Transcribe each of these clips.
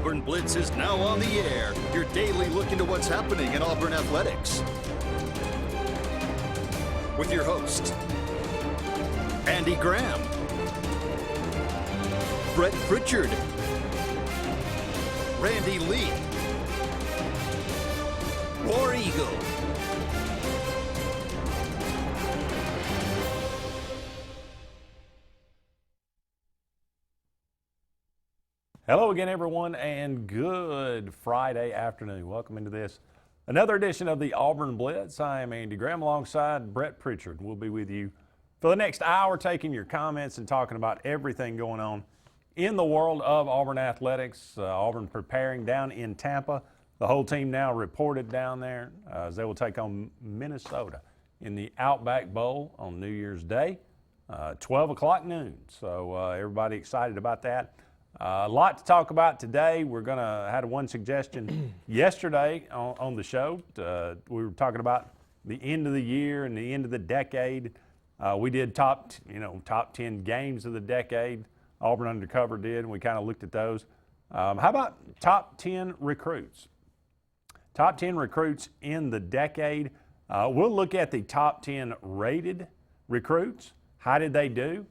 Auburn Blitz is now on the air, your daily look into what's happening in Auburn athletics. With your host, Andy Graham, Brett Pritchard, Randy Lee, War Eagle. Hello again, everyone, and good Friday afternoon. Welcome into this another edition of the Auburn Blitz. I am Andy Graham alongside Brett Pritchard. We'll be with you for the next hour, taking your comments and talking about everything going on in the world of Auburn athletics. Auburn preparing down in Tampa. The whole team now reported down there as they will take on Minnesota in the Outback Bowl on New Year's Day, 12 o'clock noon. So everybody excited about that. A lot to talk about today. We're going to had one suggestion yesterday on the show. We were talking about the end of the year and the end of the decade. We did top 10 games of the decade. Auburn Undercover did, and we kind of looked at those. How about top 10 recruits? Top 10 recruits in the decade. We'll look at the top 10 rated recruits. How did they do?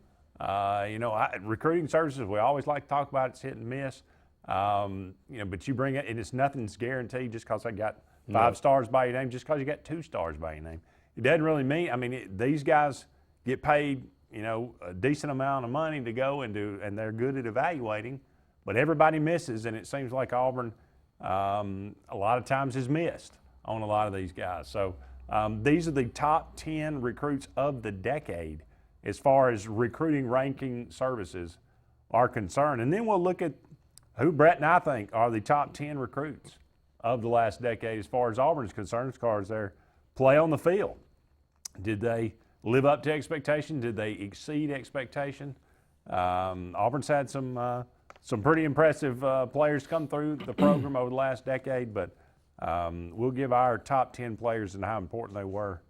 Recruiting services, we always like to talk about it's hit and miss. But you bring it, and it's nothing's guaranteed just because I got 5 stars by your name, just because you got 2 stars by your name. It doesn't really mean, these guys get paid, a decent amount of money to go and do, and they're good at evaluating, but everybody misses, and it seems like Auburn a lot of times is missed on a lot of these guys. So these are the top 10 recruits of the decade as far as recruiting ranking services are concerned. And then we'll look at who Brett and I think are the top 10 recruits of the last decade as far as Auburn is concerned, as far as their play on the field. Did they live up to expectation? Did they exceed expectation? Auburn's had some pretty impressive players come through the program over the last decade, but we'll give our top 10 players and how important they were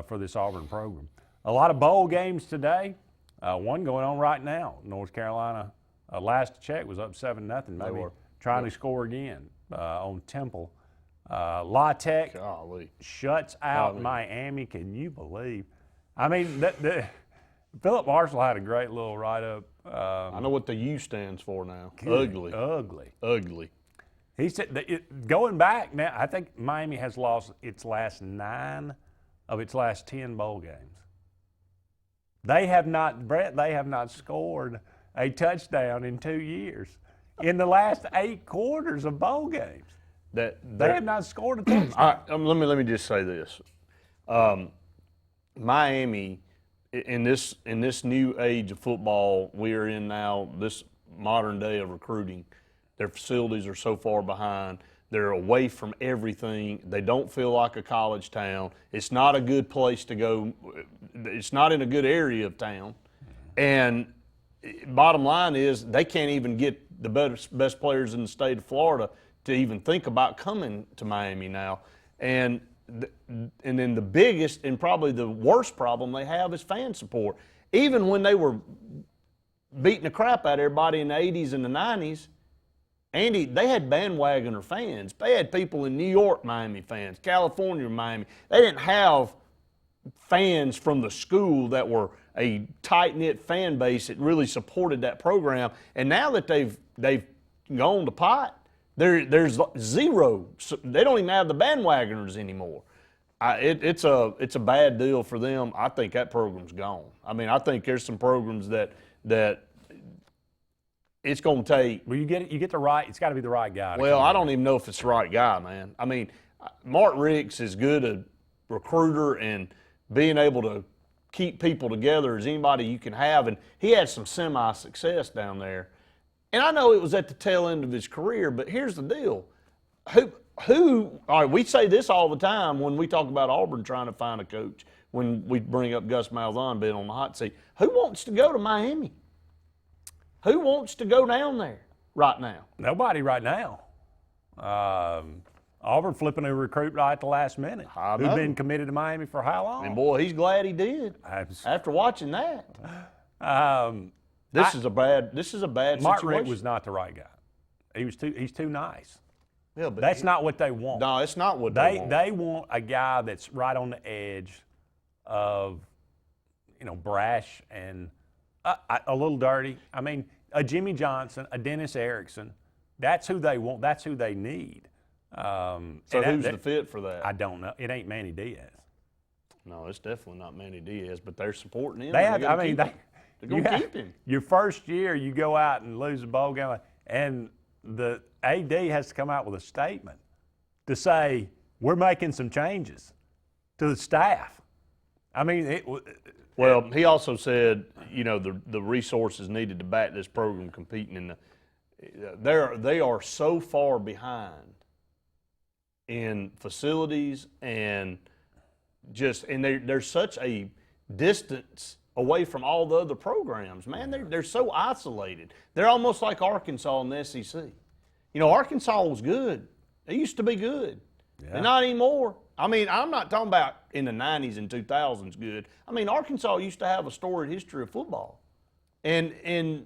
for this Auburn program. A lot of bowl games today. One going on right now. North Carolina, last check, was up 7-0. Maybe trying to score again on Temple. La Tech shuts out Miami. Can you believe? Philip Marshall had a great little write-up. I know what the U stands for now. Ugly. He said, going back now, I think Miami has lost its last 9 of its last 10 bowl games. They have not scored a touchdown in 2 years. In the last 8 quarters of bowl games, they have not scored a touchdown. Let me just say this: Miami, in this new age of football we are in now, this modern day of recruiting, their facilities are so far behind. They're away from everything. They don't feel like a college town. It's not a good place to go. It's not in a good area of town. And bottom line is they can't even get the best players in the state of Florida to even think about coming to Miami now. And then the biggest and probably the worst problem they have is fan support. Even when they were beating the crap out of everybody in the 80s and the 90s, Andy, they had bandwagoner fans. They had people in New York, Miami fans, California, Miami. They didn't have fans from the school that were a tight-knit fan base that really supported that program. And now that they've gone to pot, there's zero. They don't even have the bandwagoners anymore. It's a bad deal for them. I think that program's gone. I think there's some programs that it's going to take. Well, you get the right. It's got to be the right guy. Well, I don't even know if it's the right guy, man. Mark Rick's as good a recruiter and being able to keep people together as anybody you can have, and he had some semi-success down there. And I know it was at the tail end of his career, but here's the deal: who? All right, we say this all the time when we talk about Auburn trying to find a coach. When we bring up Gus Malzahn being on the hot seat, who wants to go to Miami? Who wants to go down there right now? Nobody right now. Auburn flipping a recruit right at the last minute. Who's been committed to Miami for how long? And boy, he's glad he did. After watching that, this is a bad Mark situation. Rick was not the right guy. He's too nice. Yeah, but That's not what they want. No, it's not what they want. They want a guy that's right on the edge of, brash and a little dirty. I mean, a Jimmy Johnson, a Dennis Erickson. That's who they want. That's who they need. So who's the fit for that? I don't know. It ain't Manny Diaz. No, it's definitely not Manny Diaz, but they're supporting him. They're going to keep him. Your first year, you go out and lose a bowl game, and the AD has to come out with a statement to say, we're making some changes to the staff. I mean, well, he also said, the resources needed to back this program competing in they are so far behind in facilities and there's such a distance away from all the other programs, man. They're so isolated. They're almost like Arkansas in the SEC. Arkansas was good. They used to be good. Yeah. They're not anymore. I mean, I'm not talking about in the 90s and 2000s good. I mean, Arkansas used to have a storied history of football. And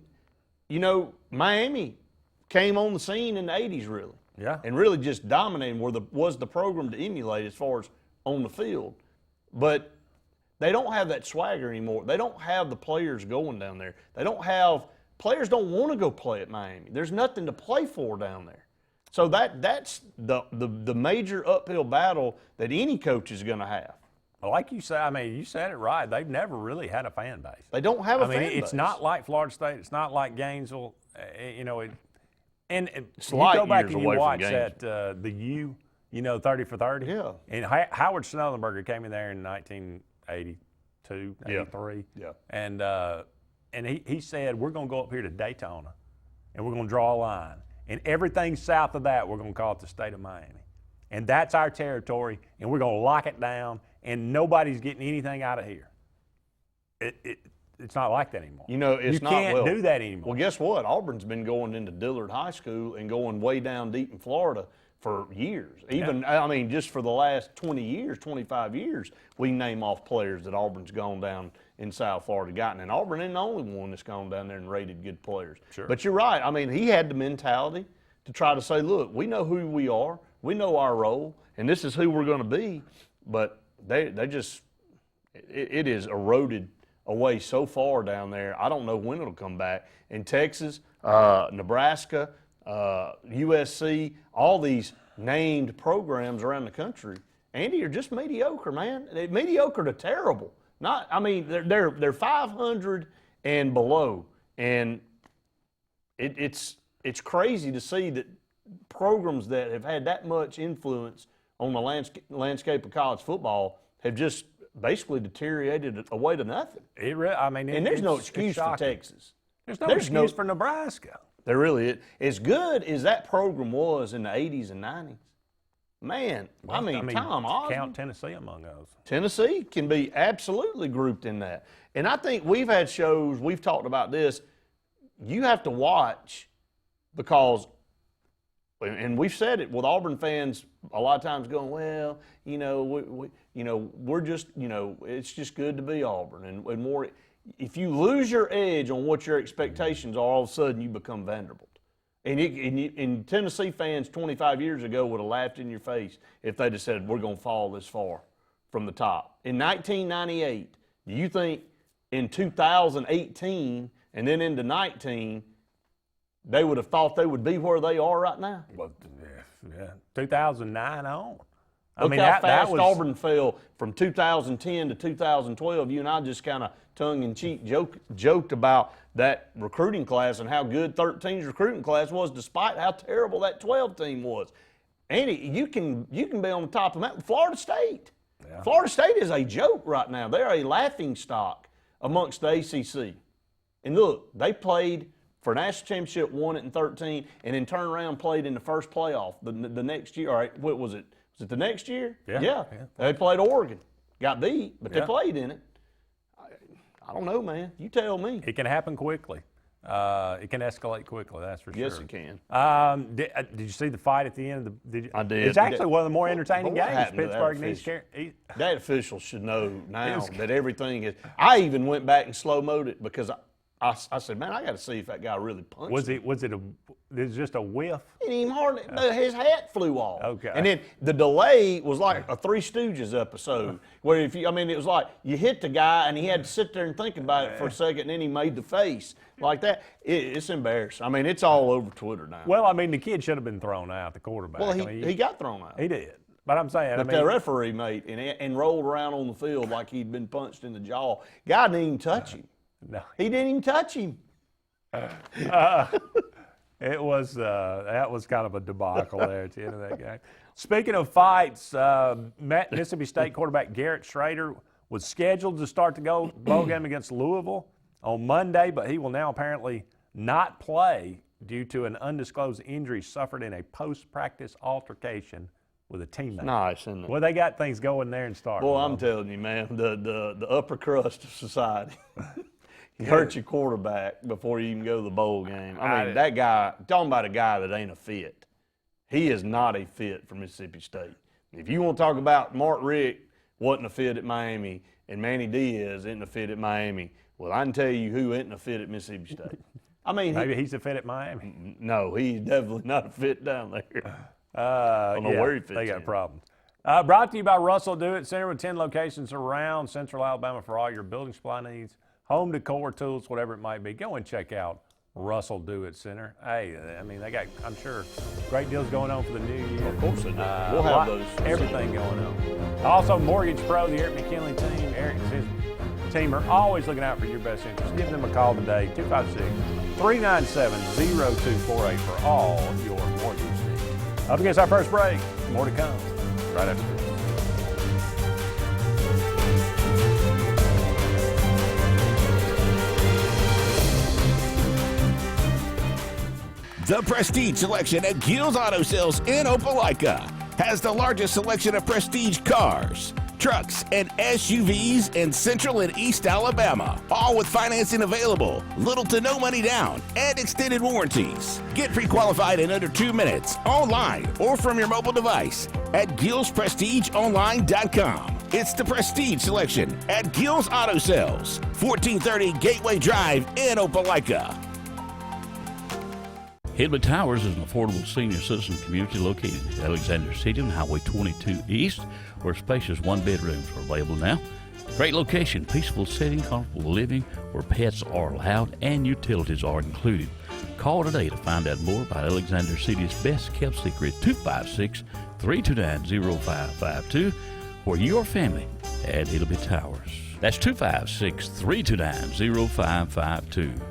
Miami came on the scene in the 80s, really. Yeah. And really just dominating was the program to emulate as far as on the field. But they don't have that swagger anymore. They don't have the players going down there. Players don't want to go play at Miami. There's nothing to play for down there. So that's the major uphill battle that any coach is going to have. Well, like you said, I mean, you said it right. They've never really had a fan base. They don't have a fan base. It's not like Florida State. It's not like Gainesville. It's you light go back years and you away from watch Gainesville. that the 30 for 30. Yeah. And Howard Schnellenberger came in there in 1982, 83. Yeah. And he said, we're going to go up here to Daytona, and we're going to draw a line. And everything south of that, we're going to call it the state of Miami. And that's our territory, and we're going to lock it down, and nobody's getting anything out of here. It's not like that anymore. You can't do that anymore. Well, guess what? Auburn's been going into Dillard High School and going way down deep in Florida for years. Just for the last 20 years, 25 years, we name off players that Auburn's gone down in South Florida gotten. And Auburn ain't the only one that's gone down there and rated good players. Sure. But you're right. I mean, he had the mentality to try to say, look, we know who we are, we know our role, and this is who we're going to be. But it is eroded away so far down there. I don't know when it'll come back. In Texas, Nebraska, USC, all these named programs around the country, Andy, are just mediocre, man. They're mediocre to terrible. They're 500 and below, and it's crazy to see that programs that have had that much influence on the landscape of college football have just basically deteriorated away to nothing. And there's no excuse for Texas. There's no excuse for Nebraska. There really is. As good as that program was in the 80s and 90s, man, Tom Osborne. Count Tennessee among those. Tennessee can be absolutely grouped in that. And I think we've had shows, we've talked about this, you have to watch because, and we've said it with Auburn fans a lot of times going, well, we're just, it's just good to be Auburn. And more, if you lose your edge on what your expectations are, all of a sudden you become Vanderbilt. And Tennessee fans 25 years ago would have laughed in your face if they'd have said, we're going to fall this far from the top. In 1998, do you think in 2018 and then into 19, they would have thought they would be where they are right now? Well, yeah. 2009 on. Look how fast Auburn fell from 2010 to 2012. You and I just kind of tongue-in-cheek joked about that recruiting class and how good 13's recruiting class was despite how terrible that 12 team was. Andy, you can be on the top of that. Florida State. Yeah. Florida State is a joke right now. They're a laughing stock amongst the ACC. And look, they played for national championship, won it in 13, and then turned around and played in the first playoff the next year. All right, what was it? Was it the next year? Yeah. They played Oregon. Got beat, but they played in it. I don't know, man. You tell me. It can happen quickly. It can escalate quickly, that's for sure. Yes, it can. Did you see the fight at the end? I did. It's actually one of the more entertaining games. Pittsburgh and East Carolina. That official should know now that everything is. I even went back and slow-moed it because I said, man, I got to see if that guy really punched him. Was it just a whiff? It didn't even hardly, his hat flew off. Okay. And then the delay was like a Three Stooges episode where it was like you hit the guy and he had to sit there and think about it for a second and then he made the face like that. It's embarrassing. I mean, it's all over Twitter now. Well, I mean, the kid should have been thrown out, the quarterback. Well, I mean, he got thrown out. He did. But I'm saying, But the referee, mate, and rolled around on the field like he'd been punched in the jaw. Guy didn't even touch him. No. He didn't even touch him. It was that was kind of a debacle there at the end of that game. Speaking of fights, Mississippi State quarterback Garrett Schrader was scheduled to start the bowl game against Louisville on Monday, but he will now apparently not play due to an undisclosed injury suffered in a post-practice altercation with a teammate. Nice, isn't it? Well, they got things going there and started. Boy, I'm telling you, man, the upper crust of society. You hurt your quarterback before you even go to the bowl game. I mean, that guy, talking about a guy that ain't a fit. He is not a fit for Mississippi State. If you want to talk about Mark Richt wasn't a fit at Miami and Manny Diaz isn't a fit at Miami, well, I can tell you who isn't a fit at Mississippi State. I mean, maybe he's a fit at Miami. No, he's definitely not a fit down there. I don't know where he fits. They got problems. Brought to you by Russell Do-It Center with 10 locations around Central Alabama for all your building supply needs, home decor, tools, whatever it might be. Go and check out Russell Do-It Center. Hey, I mean, they got, I'm sure, great deals going on for the new year. Of course they do. We'll have those. Everything going on. Also, Mortgage Pro, the Eric McKinley team, Eric and his team are always looking out for your best interest. Give them a call today, 256-397-0248 for all your mortgage needs. Up against our first break. More to come right after this. The Prestige Selection at Gill's Auto Sales in Opelika has the largest selection of prestige cars, trucks, and SUVs in Central and East Alabama, all with financing available, little to no money down, and extended warranties. Get pre-qualified in under 2 minutes, online or from your mobile device at GillsPrestigeOnline.com. It's the Prestige Selection at Gill's Auto Sales, 1430 Gateway Drive in Opelika. Hidley Towers is an affordable senior citizen community located in Alexander City on Highway 22 East, where spacious one-bedrooms are available now. Great location, peaceful setting, comfortable living, where pets are allowed and utilities are included. Call today to find out more about Alexander City's best-kept secret, 256-329-0552, for your family at Hidley Towers. That's 256-329-0552.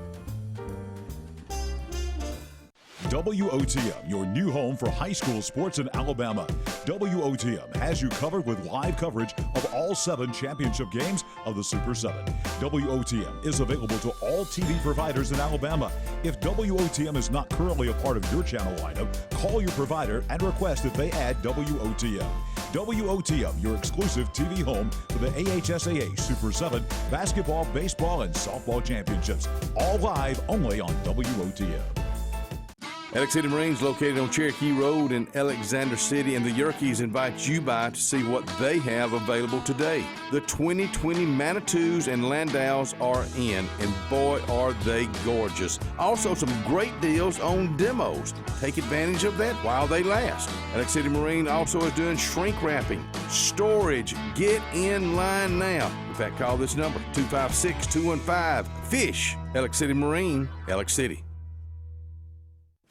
WOTM, your new home for high school sports in Alabama. WOTM has you covered with live coverage of all 7 championship games of the Super 7. WOTM is available to all TV providers in Alabama. If WOTM is not currently a part of your channel lineup, call your provider and request that they add WOTM. WOTM, your exclusive TV home for the AHSAA Super 7 basketball, baseball, and softball championships. All live only on WOTM. Alex City Marines, located on Cherokee Road in Alexander City, and the Yerkes invite you by to see what they have available today. The 2020 Manitous and Landaus are in, and boy, are they gorgeous. Also, some great deals on demos. Take advantage of that while they last. Alex City Marine also is doing shrink wrapping, storage. Get in line now. In fact, call this number, 256-215-FISH. Alex City Marine, Alex City.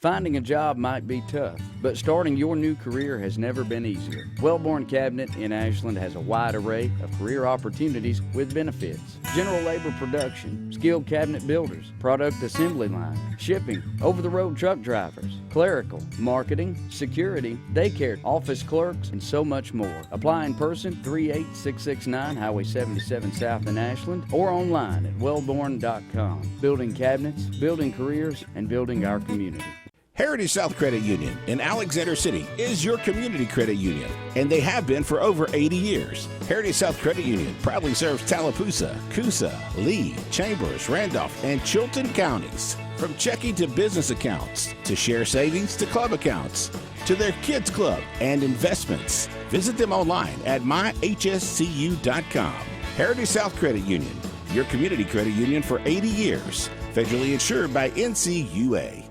Finding a job might be tough, but starting your new career has never been easier. Wellborn Cabinet in Ashland has a wide array of career opportunities with benefits. General labor production, skilled cabinet builders, product assembly line, shipping, over-the-road truck drivers, clerical, marketing, security, daycare, office clerks, and so much more. Apply in person, 38669 Highway 77 South in Ashland, or online at wellborn.com. Building cabinets, building careers, and building our community. Heritage South Credit Union in Alexander City is your community credit union, and they have been for over 80 years. Heritage South Credit Union proudly serves Tallapoosa, Coosa, Lee, Chambers, Randolph, and Chilton counties. From checking to business accounts, to share savings to club accounts, to their kids club and investments. Visit them online at myhscu.com. Heritage South Credit Union, your community credit union for 80 years. Federally insured by NCUA.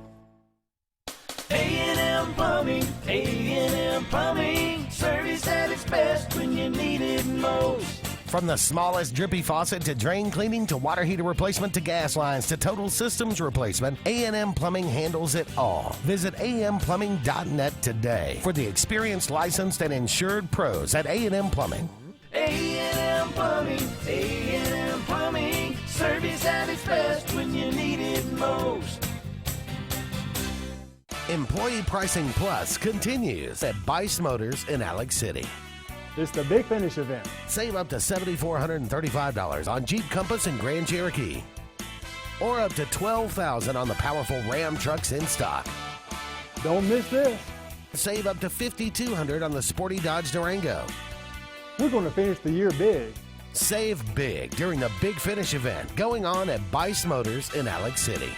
A&M Plumbing, A&M Plumbing, service at its best when you need it most. From the smallest drippy faucet to drain cleaning to water heater replacement to gas lines to total systems replacement, A&M Plumbing handles it all. Visit amplumbing.net today for the experienced, licensed, and insured pros at A&M Plumbing. A&M Plumbing, A&M Plumbing, service at its best when you need it most. Employee Pricing Plus continues at Bice Motors in Alex City. It's the Big Finish event. Save up to $7,435 on Jeep Compass and Grand Cherokee. Or up to $12,000 on the powerful Ram trucks in stock. Don't miss this. Save up to $5,200 on the sporty Dodge Durango. We're going to finish the year big. Save big during the Big Finish event going on at Bice Motors in Alex City.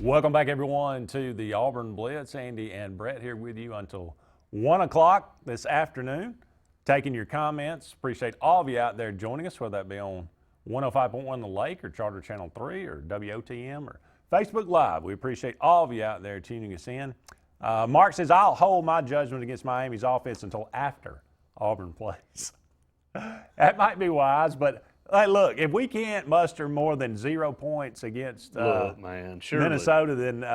Welcome back, everyone, to the Auburn Blitz. Andy and Brett here with you until 1 o'clock this afternoon, taking your comments. Appreciate all of you out there joining us, whether that be on 105.1 The Lake or Charter Channel 3 or WOTM or Facebook Live. We appreciate all of you out there tuning us in. Mark says, I'll hold my judgment against Miami's offense until after Auburn plays. That might be wise, but hey, look, if we can't muster more than 0 points against Minnesota, then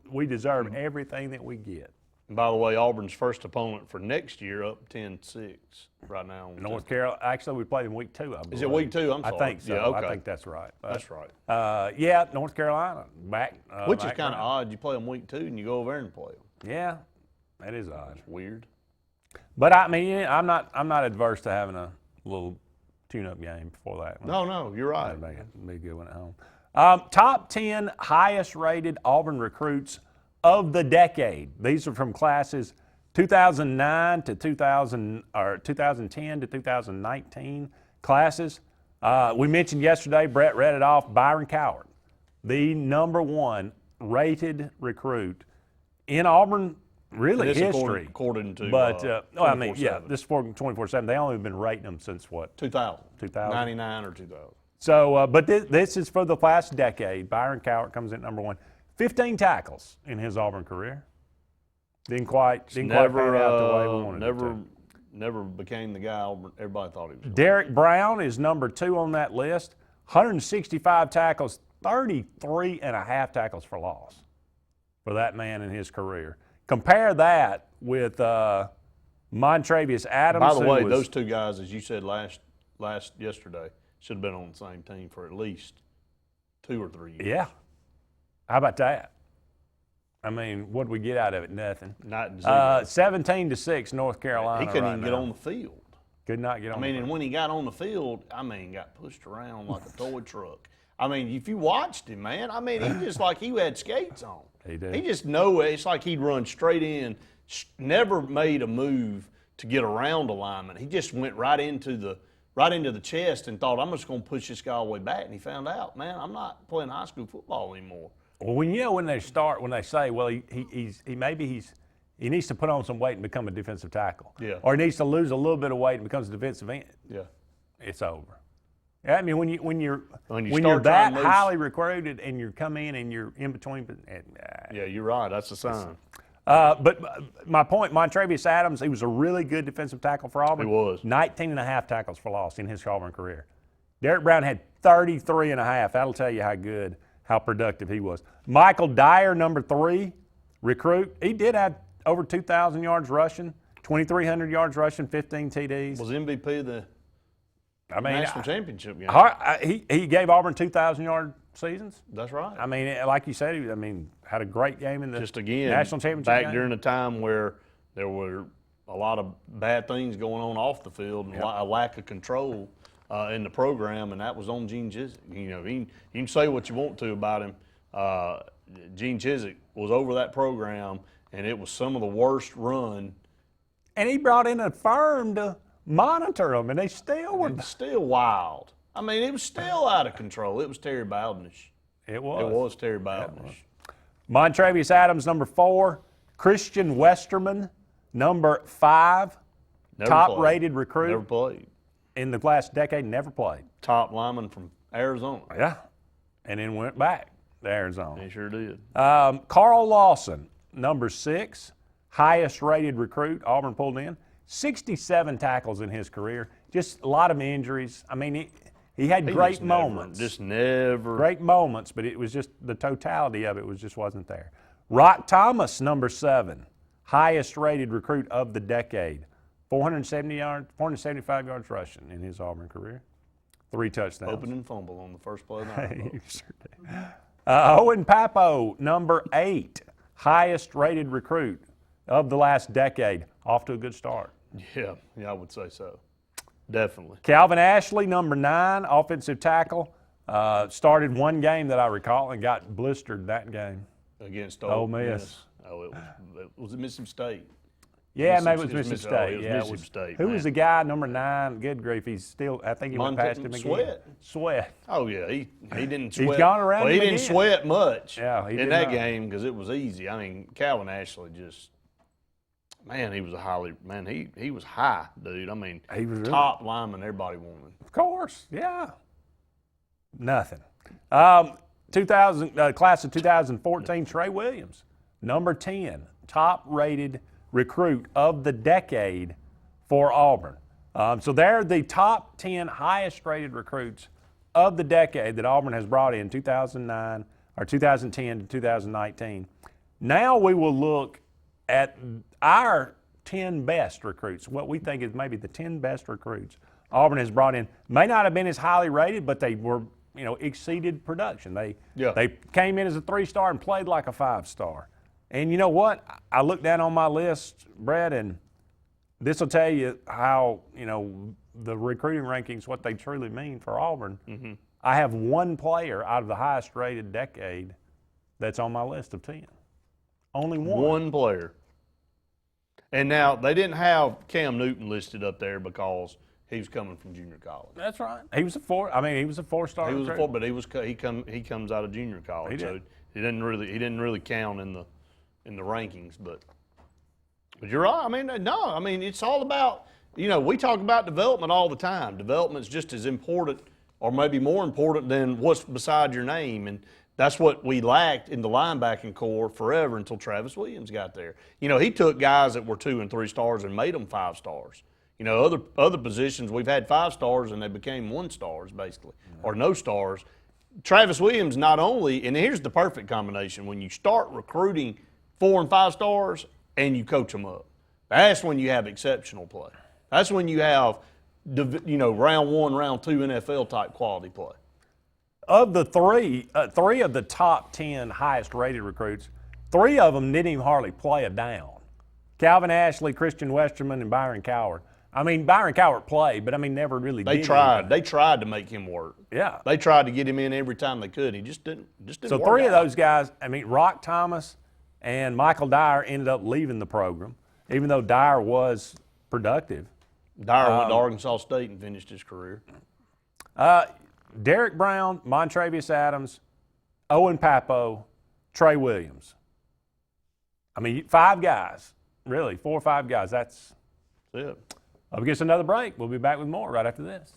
we deserve everything that we get. And by the way, Auburn's first opponent for next year up 10-6 right now. North Carolina, actually, we played in week 2, I believe. Is it week 2? I'm sorry. I think so. Yeah, okay. I think that's right. That's right. Yeah, North Carolina, back. Which is kind of odd. You play them week 2 and you go over there and play them. Yeah, that is odd. It's weird. But, I mean, I'm not adverse to having a little tune-up game before that. No, you're right. That'd be a good one at home. Top 10 highest-rated Auburn recruits of the decade. These are from classes 2009 to 2010 to 2019 classes. We mentioned yesterday, Brett read it off, Byron Coward, the #1 rated recruit in Auburn history. According to but I mean, yeah, this is 24/7. They only have been rating them since what? 2000. 99 or 2000. So, but this is for the last decade. Byron Cowart comes in #1. 15 tackles in his Auburn career. Didn't quite pan out the way we wanted it to. Never became the guy everybody thought he was. Derek Brown is #2 on that list. 165 tackles, 33.5 tackles for loss for that man in his career. Compare that with Montravius Adams. By the way, those two guys, as you said yesterday, should have been on the same team for at least 2 or 3 years. Yeah. How about that? I mean, what did we get out of it? Nothing. Not 17-6 North Carolina. He couldn't right even now. get on the field. Could not get on. And when he got on the field, got pushed around like a toy truck. I mean, if you watched him, man, he just like he had skates on. He did. He just it's like he'd run straight in, never made a move to get around a lineman. He just went right into the chest and thought, I'm just going to push this guy all the way back. And he found out, man, I'm not playing high school football anymore. Well, when they say, well, he needs to put on some weight and become a defensive tackle. Yeah. Or he needs to lose a little bit of weight and becomes a defensive end. Yeah. It's over. I mean, when you're start that highly recruited and you come in and you're in between. Yeah, you're right. That's the sign. But my point, Montravius Adams, he was a really good defensive tackle for Auburn. He was. 19.5 tackles for loss in his Auburn career. Derek Brown had 33.5. That'll tell you how productive he was. Michael Dyer, #3 recruit. He did have over 2,000 yards rushing, 2,300 yards rushing, 15 TDs. Was MVP of the national championship game. He gave Auburn 2,000-yard seasons. That's right. I mean, like you said, had a great game in the national championship back during a time where there were a lot of bad things going on off the field and a lack of control in the program, and that was on Gene Jizik. You can say what you want to about him. Gene Chizik was over that program, and it was some of the worst run. And he brought in a firm to monitor them, and they still were. Still wild. I mean, it was still out of control. It was Terry Bowdenish. It was. It was Terry Bowdenish. Montravius Adams, number 4. Christian Westerman, number 5. Top-rated recruit. Never played. In the last decade, never played. Top lineman from Arizona. Yeah. And then went back to Arizona. He sure did. Carl Lawson, number 6. Highest-rated recruit Auburn pulled in. 67 tackles in his career. Just a lot of injuries. I mean, he had great moments. Just never. Great moments, but it was just the totality of it just wasn't there. Rock Thomas, number 7. Highest-rated recruit of the decade. 475 yards rushing in his Auburn career. 3 touchdowns. Opening fumble on the first play of the night. Sure did. Owen Papo, number 8. Highest-rated recruit of the last decade. Off to a good start. Yeah, I would say so. Definitely. Calvin Ashley, number 9, offensive tackle. Started one game that I recall and got blistered that game. Against Ole Miss. Oh, it was Mississippi State. Yeah, maybe it was Mississippi State. It was Mississippi State. Who was the guy, number 9? Good grief, he's still, I think he went past him again. Sweat. Oh, yeah, he didn't sweat. He's gone around Well, he didn't again. sweat much in that game because it was easy. I mean, Calvin Ashley just, man, he was he was high, dude. I mean, he was really top lineman everybody wanted. Of course, yeah. Nothing. Class of 2014, Trey Williams, number 10, top-rated recruit of the decade for Auburn. So they're the top 10 highest-rated recruits of the decade that Auburn has brought in 2009 or 2010 to 2019. Now we will look at our 10 best recruits, what we think is maybe the 10 best recruits Auburn has brought in. May not have been as highly rated, but they were, exceeded production. They came in as a 3-star and played like a 5-star. And you know what? I looked down on my list, Brett, and this will tell you how, the recruiting rankings, what they truly mean for Auburn. Mm-hmm. I have one player out of the highest rated decade that's on my list of 10. Only one. One player. And now they didn't have Cam Newton listed up there because he was coming from junior college. That's right. He was a 4-star. He was a 4, but he comes out of junior college, so he didn't really count in the rankings. But you're right. I mean, it's all about, we talk about development all the time. Development's just as important, or maybe more important than what's beside your name, and that's what we lacked in the linebacking core forever until Travis Williams got there. He took guys that were 2 and 3 stars and made them 5 stars. Other positions we've had 5 stars and they became 1 stars basically, or no stars. Travis Williams not only, and here's the perfect combination, when you start recruiting 4 and 5 stars and you coach them up, that's when you have exceptional play. That's when you have, round 1, round 2 NFL type quality play. Of the 3 of the top 10 highest rated recruits, 3 of them didn't even hardly play a down. Calvin Ashley, Christian Westerman, and Byron Cowart. I mean, Byron Cowart played, but never really did. They tried to make him work. Yeah. They tried to get him in every time they could. He just didn't So work 3 out. of those guys, Rock Thomas and Michael Dyer ended up leaving the program, even though Dyer was productive. Dyer went to Arkansas State and finished his career. Derek Brown, Montravius Adams, Owen Papo, Trey Williams. 5 guys, really, 4 or 5 guys. That's it. Up against another break. We'll be back with more right after this.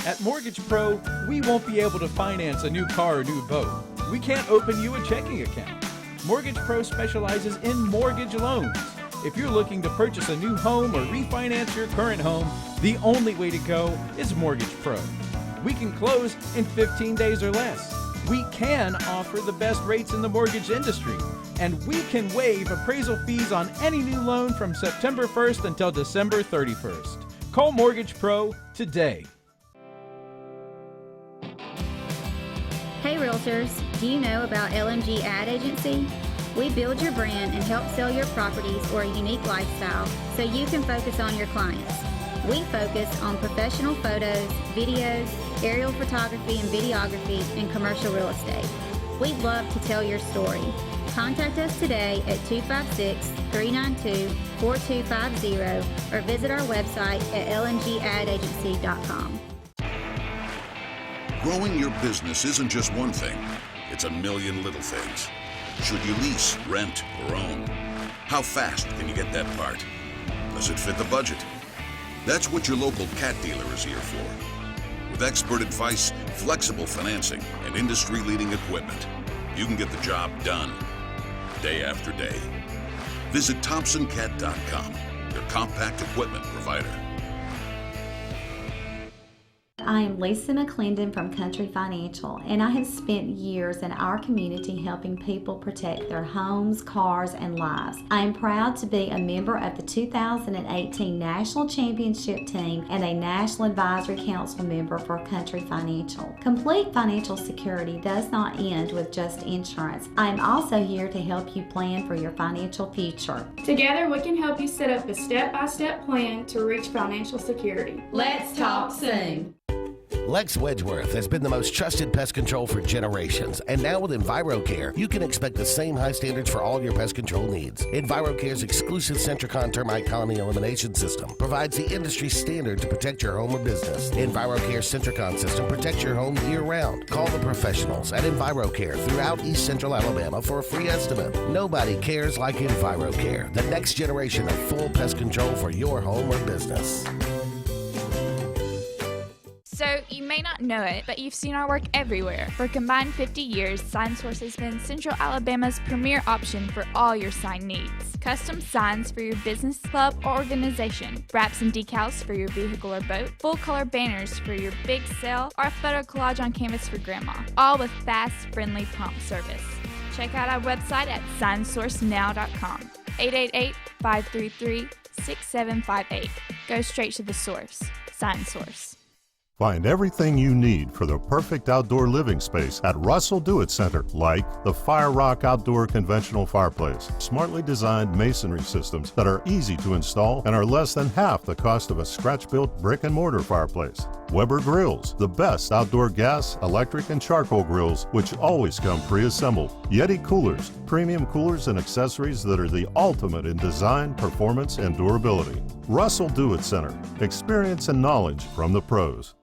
At Mortgage Pro, we won't be able to finance a new car or new boat. We can't open you a checking account. Mortgage Pro specializes in mortgage loans. If you're looking to purchase a new home or refinance your current home, the only way to go is Mortgage Pro. We can close in 15 days or less. We can offer the best rates in the mortgage industry. And we can waive appraisal fees on any new loan from September 1st until December 31st. Call Mortgage Pro today. Hey Realtors, do you know about LMG Ad Agency? We build your brand and help sell your properties or a unique lifestyle so you can focus on your clients. We focus on professional photos, videos, aerial photography and videography, and commercial real estate. We'd love to tell your story. Contact us today at 256-392-4250 or visit our website at lngadagency.com. Growing your business isn't just one thing, it's a million little things. Should you lease, rent, or own? How fast can you get that part? Does it fit the budget? That's what your local cat dealer is here for. With expert advice, flexible financing, and industry-leading equipment, you can get the job done, day after day. Visit ThompsonCat.com, your compact equipment provider. I am Lisa McClendon from Country Financial, and I have spent years in our community helping people protect their homes, cars, and lives. I am proud to be a member of the 2018 National Championship Team and a National Advisory Council member for Country Financial. Complete financial security does not end with just insurance. I am also here to help you plan for your financial future. Together, we can help you set up a step-by-step plan to reach financial security. Let's talk soon. Lex Wedgeworth has been the most trusted pest control for generations, and now with EnviroCare, you can expect the same high standards for all your pest control needs. EnviroCare's exclusive Centricon termite colony elimination system provides the industry standard to protect your home or business. EnviroCare's Centricon system protects your home year-round. Call the professionals at EnviroCare throughout East Central Alabama for a free estimate. Nobody cares like EnviroCare, the next generation of full pest control for your home or business. So, you may not know it, but you've seen our work everywhere. For a combined 50 years, SignSource has been Central Alabama's premier option for all your sign needs. Custom signs for your business, club, or organization. Wraps and decals for your vehicle or boat. Full-color banners for your big sale, or a photo collage on canvas for grandma. All with fast, friendly, prompt service. Check out our website at signsourcenow.com. 888-533-6758. Go straight to the source. SignSource. Find everything you need for the perfect outdoor living space at Russell Do-It Center, like the Fire Rock Outdoor Conventional Fireplace, smartly designed masonry systems that are easy to install and are less than half the cost of a scratch-built brick and mortar fireplace. Weber Grills, the best outdoor gas, electric, and charcoal grills, which always come pre-assembled. Yeti Coolers, premium coolers and accessories that are the ultimate in design, performance, and durability. Russell Do-It Center, experience and knowledge from the pros.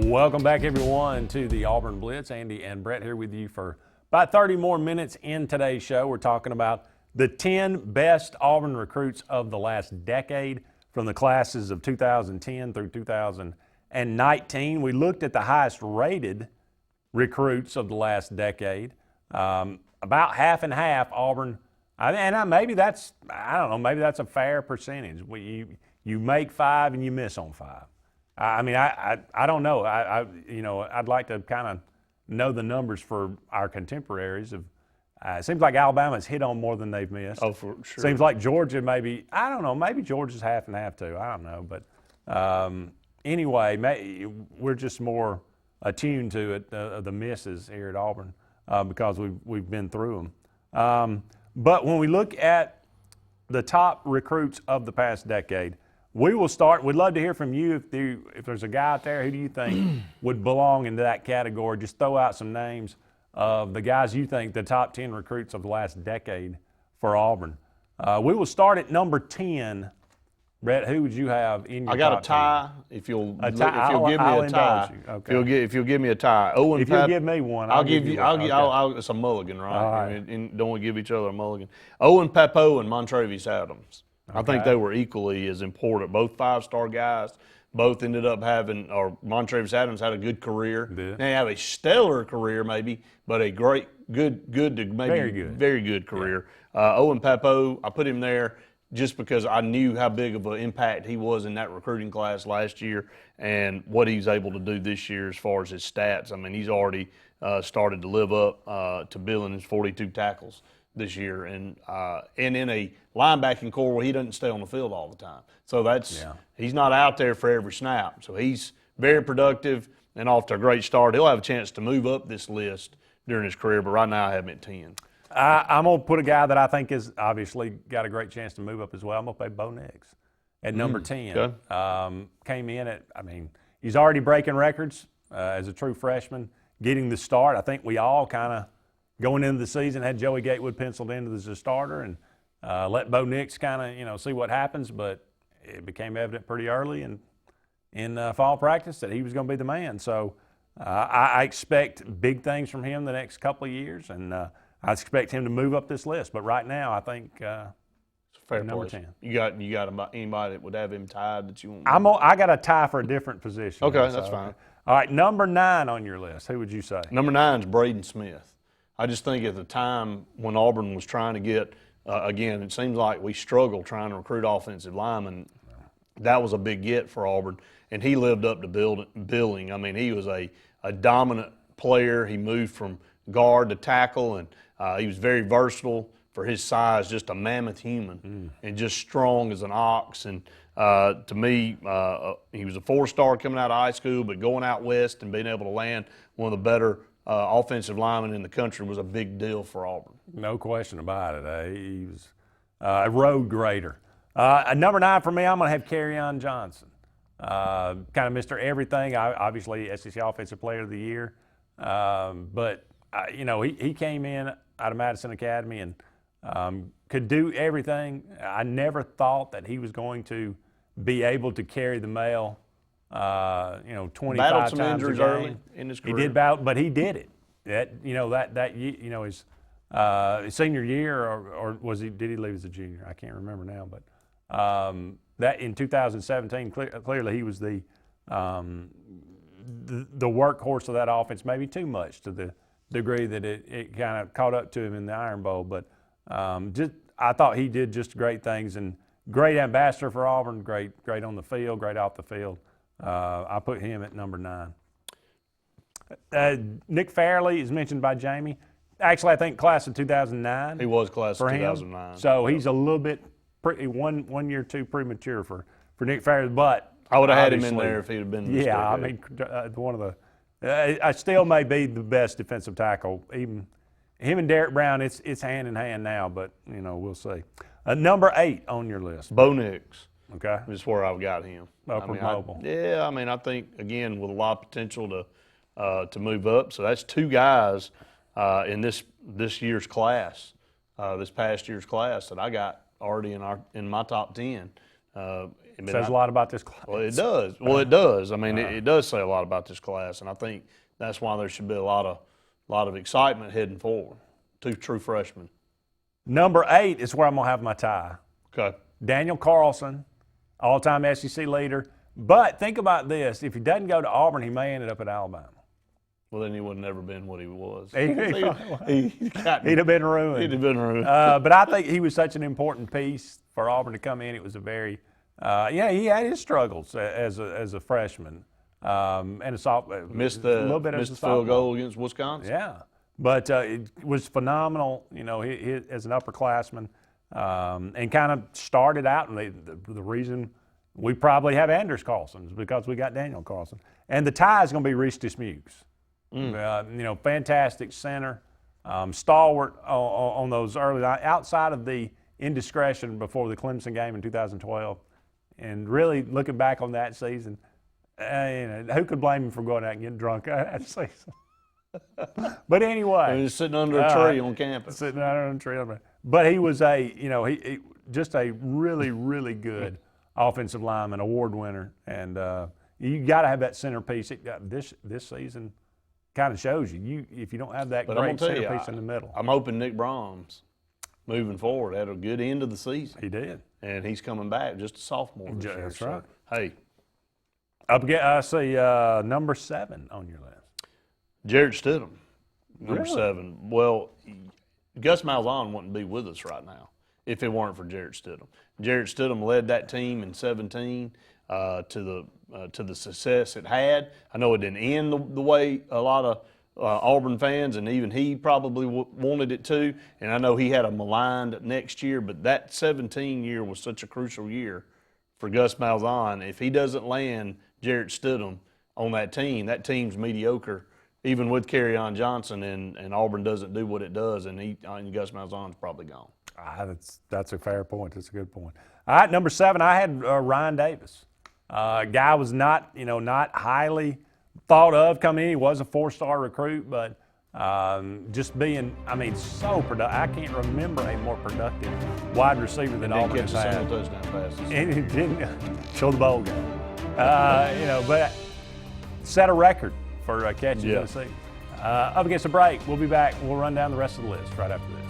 Welcome back, everyone, to the Auburn Blitz. Andy and Brett here with you for about 30 more minutes in today's show. We're talking about the 10 best Auburn recruits of the last decade from the classes of 2010 through 2019. We looked at the highest rated recruits of the last decade. About half and half Auburn, maybe that's, I don't know, maybe that's a fair percentage. You make 5 and you miss on 5. I mean, I don't know. I'd like to kind of know the numbers for our contemporaries. It seems like Alabama's hit on more than they've missed. Oh, for sure. Seems like Georgia maybe, I don't know, maybe Georgia's half and half too. I don't know. But anyway, we're just more attuned to it, the misses here at Auburn because we've been through them. But when we look at the top recruits of the past decade, we will start. We'd love to hear from you. If there's a guy out there, who do you think would belong into that category? Just throw out some names of the guys you think the top 10 recruits of the last decade for Auburn. We will start at number 10. Brett, who would you have in your top 10? I got a tie. If you'll give me a tie, okay. if you'll give me a tie. Owen if Pap, you'll give me one, I'll give you. It's a mulligan, right? I mean, don't we give each other a mulligan? Owen Papo and Montravius Adams. I think they were equally as important. Both 5-star guys. Both ended up having, or Montravius Adams had a good career. They have a stellar career, maybe, but a very good career. Owen Papo, I put him there. just because I knew how big of an impact he was in that recruiting class last year and what he's able to do this year as far as his stats. I mean, he's already started to live up to billing his 42 tackles this year, and in a linebacking core where he doesn't stay on the field all the time. So he's not out there for every snap. So he's very productive and off to a great start. He'll have a chance to move up this list during his career, but right now I have him at 10. I'm going to put a guy that I think is obviously got a great chance to move up as well. I'm going to play Bo Nix at number 10. Okay. Came in he's already breaking records as a true freshman, getting the start. I think we all kind of, going into the season, had Joey Gatewood penciled in as a starter and let Bo Nix kind of, see what happens, but it became evident pretty early in fall practice that he was going to be the man. So I expect big things from him the next couple of years, and I expect him to move up this list. But right now, I think fair number place. 10. You got anybody that would have him tied that you want? I got a tie for a different position. Okay, that's fine. All right, number 9 on your list. Who would you say? Number 9 is Braden Smith. I just think at the time when Auburn was trying to get, again, it seems like we struggled trying to recruit offensive linemen. That was a big get for Auburn, and he lived up to billing. I mean, he was a dominant player. He moved from guard to tackle, and he was very versatile for his size, just a mammoth human, and just strong as an ox. And to me, he was a 4-star coming out of high school, but going out west and being able to land one of the better offensive linemen in the country was a big deal for Auburn. No question about it. He was a road grader. Number 9 for me, I'm going to have Kerryon Johnson. Kind of Mr. Everything, obviously SEC Offensive Player of the Year. But, he came in out of Madison Academy and could do everything. I never thought that he was going to be able to carry the mail 25 battled some times injuries a game. early in his career. He did battle, but he did it. His senior year, or was he? Did he leave as a junior? I can't remember now. But that in 2017, clearly he was the workhorse of that offense. Maybe too much to the degree that it kind of caught up to him in the Iron Bowl. But I thought he did just great things, and great ambassador for Auburn. Great on the field, great off the field. I put him at number 9. Nick Fairley is mentioned by Jamie. Actually, I think class of 2009. He was class of 2009. So he's a little bit one year too premature for Nick Fairley, but I would have had him in there if he'd have been. Yeah, I mean, one of the. I still may be the best defensive tackle. Even him and Derek Brown, it's hand in hand now, but we'll see. Number 8 on your list. Bo Nix. Okay. This is where I've got him. Mobile. I think again with a lot of potential to move up. So that's 2 guys in this year's class, this past year's class that I got already in my top 10. It says a lot about this class. Well, it does. It does. I mean, it does say a lot about this class, and I think that's why there should be a lot of excitement heading forward. 2 true freshmen. Number 8 is where I'm gonna have my tie. Okay. Daniel Carlson, all-time SEC leader. But think about this: if he doesn't go to Auburn, he may end up at Alabama. Well, then he would have never been what he was. He'd have been ruined. He'd have been ruined. But I think he was such an important piece for Auburn to come in. It was a very, he had his struggles as a freshman and a sophomore. Missed the field goal against Wisconsin. Yeah, but it was phenomenal. He as an upperclassman, and kind of started out. And the reason we probably have Anders Carlson is because we got Daniel Carlson, and the tie is going to be Reese Dismukes. Fantastic center, stalwart on those early, outside of the indiscretion before the Clemson game in 2012. And really looking back on that season, who could blame him for going out and getting drunk that season? But anyway. He was sitting under a tree on campus. Sitting under a tree. But he was he just a really, really good offensive lineman, award winner. And you got to have that centerpiece. This season kind of shows you if you don't have that great centerpiece in the middle. I'm hoping Nick Brahms, moving forward, had a good end of the season. He did. And he's coming back, just a sophomore this year. That's right. Hey. I see number 7 on your list. Jared Stidham, number Really? 7. Well, Gus Malzahn wouldn't be with us right now if it weren't for Jarrett Stidham. Jarrett Stidham led that team in 17 to the success it had. I know it didn't end the way a lot of Auburn fans, and even he probably wanted it to. And I know he had a maligned next year, but that 17 year was such a crucial year for Gus Malzahn. If he doesn't land Jarrett Stidham on that team's mediocre, even with Kerryon Johnson, and Auburn doesn't do what it does, and Gus Malzahn's probably gone. That's a fair point. That's a good point. All right, number 7, I had Ryan Davis. Guy was not highly thought of coming in. He was a 4-star recruit, but just being, so productive. I can't remember a more productive wide receiver than Auburn has had. He didn't catch a single touchdown passes. And he didn't show the bowl game. But set a record for catching this season. Up against a break. We'll be back. We'll run down the rest of the list right after this.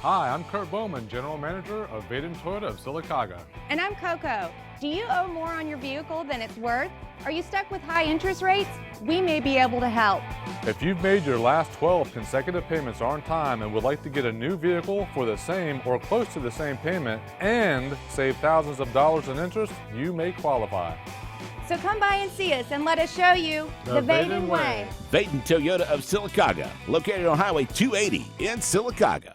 Hi, I'm Kurt Bowman, General Manager of Vaden Toyota of Sylacauga. And I'm Coco. Do you owe more on your vehicle than it's worth? Are you stuck with high interest rates? We may be able to help. If you've made your last 12 consecutive payments on time and would like to get a new vehicle for the same or close to the same payment and save thousands of dollars in interest, you may qualify. So come by and see us and let us show you the Vaden way. Vaden Toyota of Sylacauga, located on Highway 280 in Sylacauga.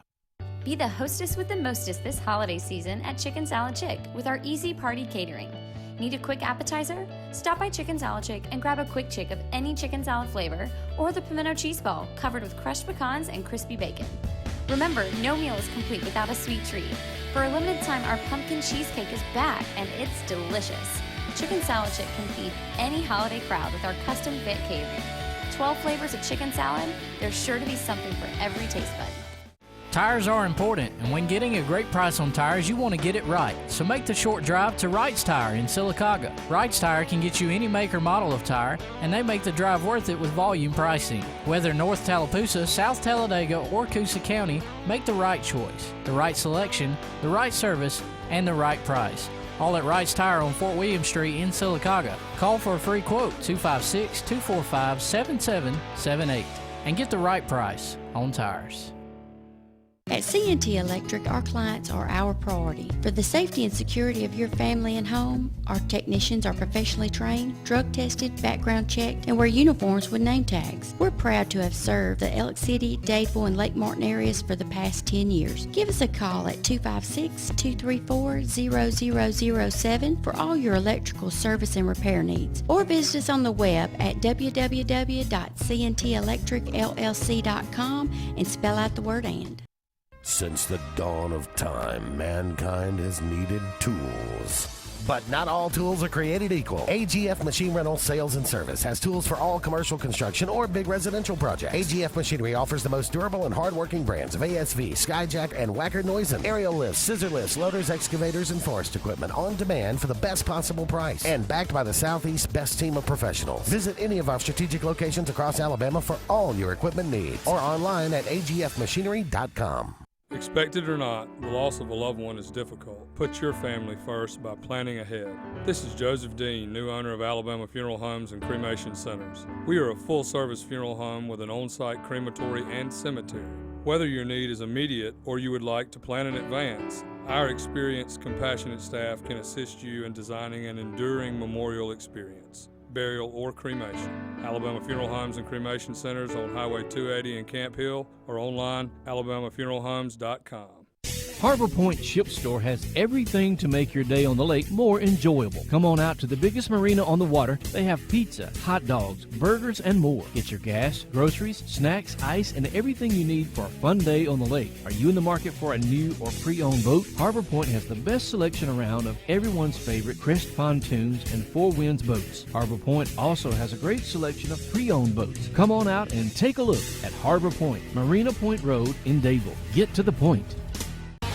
Be the hostess with the mostest this holiday season at Chicken Salad Chick with our easy party catering. Need a quick appetizer? Stop by Chicken Salad Chick and grab a quick chick of any chicken salad flavor or the pimento cheese ball covered with crushed pecans and crispy bacon. Remember, no meal is complete without a sweet treat. For a limited time, our pumpkin cheesecake is back and it's delicious. Chicken Salad Chick can feed any holiday crowd with our custom fit catering. 12 flavors of chicken salad, there's sure to be something for every taste bud. Tires are important, and when getting a great price on tires, you want to get it right. So make the short drive to Wright's Tire in Sylacauga. Wright's Tire can get you any make or model of tire, and they make the drive worth it with volume pricing. Whether North Tallapoosa, South Talladega, or Coosa County, make the right choice, the right selection, the right service, and the right price. All at Wright's Tire on Fort William Street in Sylacauga. Call for a free quote, 256-245-7778, and get the right price on tires. At C&T Electric, our clients are our priority. For the safety and security of your family and home, our technicians are professionally trained, drug tested, background checked, and wear uniforms with name tags. We're proud to have served the Elk City, Dadeville, and Lake Martin areas for the past 10 years. Give us a call at 256-234-0007 for all your electrical service and repair needs. Or visit us on the web at www.cntelectricllc.com and spell out the word "and." Since the dawn of time, mankind has needed tools. But not all tools are created equal. AGF Machine Rental Sales and Service has tools for all commercial construction or big residential projects. AGF Machinery offers the most durable and hardworking brands of ASV, Skyjack, and Wacker Neusen. Aerial lifts, scissor lifts, loaders, excavators, and forest equipment on demand for the best possible price. And backed by the Southeast's best team of professionals. Visit any of our strategic locations across Alabama for all your equipment needs. Or online at agfmachinery.com. Expect it or not, the loss of a loved one is difficult. Put your family first by planning ahead. This is Joseph Dean, new owner of Alabama Funeral Homes and Cremation Centers. We are a full-service funeral home with an on-site crematory and cemetery. Whether your need is immediate or you would like to plan in advance, our experienced, compassionate staff can assist you in designing an enduring memorial experience, burial, or cremation. Alabama Funeral Homes and Cremation Centers on Highway 280 in Camp Hill or online, alabamafuneralhomes.com. Harbor Point Ship Store has everything to make your day on the lake more enjoyable. Come on out to the biggest marina on the water. They have pizza, hot dogs, burgers, and more. Get your gas, groceries, snacks, ice, and everything you need for a fun day on the lake. Are you in the market for a new or pre-owned boat? Harbor Point has the best selection around of everyone's favorite Crest pontoons and Four Winds boats. Harbor Point also has a great selection of pre-owned boats. Come on out and take a look at Harbor Point, Marina Point Road in Dadeville. Get to the point.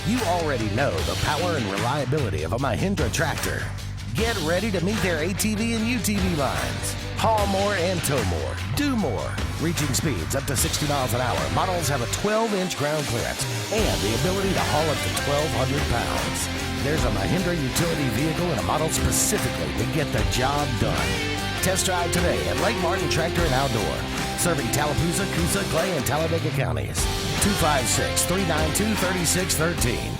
You already know the power and reliability of a Mahindra tractor. Get ready to meet their ATV and UTV lines. Haul more and tow more. Do more. Reaching speeds up to 60 miles an hour. Models have a 12-inch ground clearance and the ability to haul up to 1,200 pounds. there's a Mahindra utility vehicle and a model specifically to get the job done. Test drive today at Lake Martin Tractor and Outdoor, serving Tallapoosa, Coosa, Clay, and Talladega counties. 256-392-3613.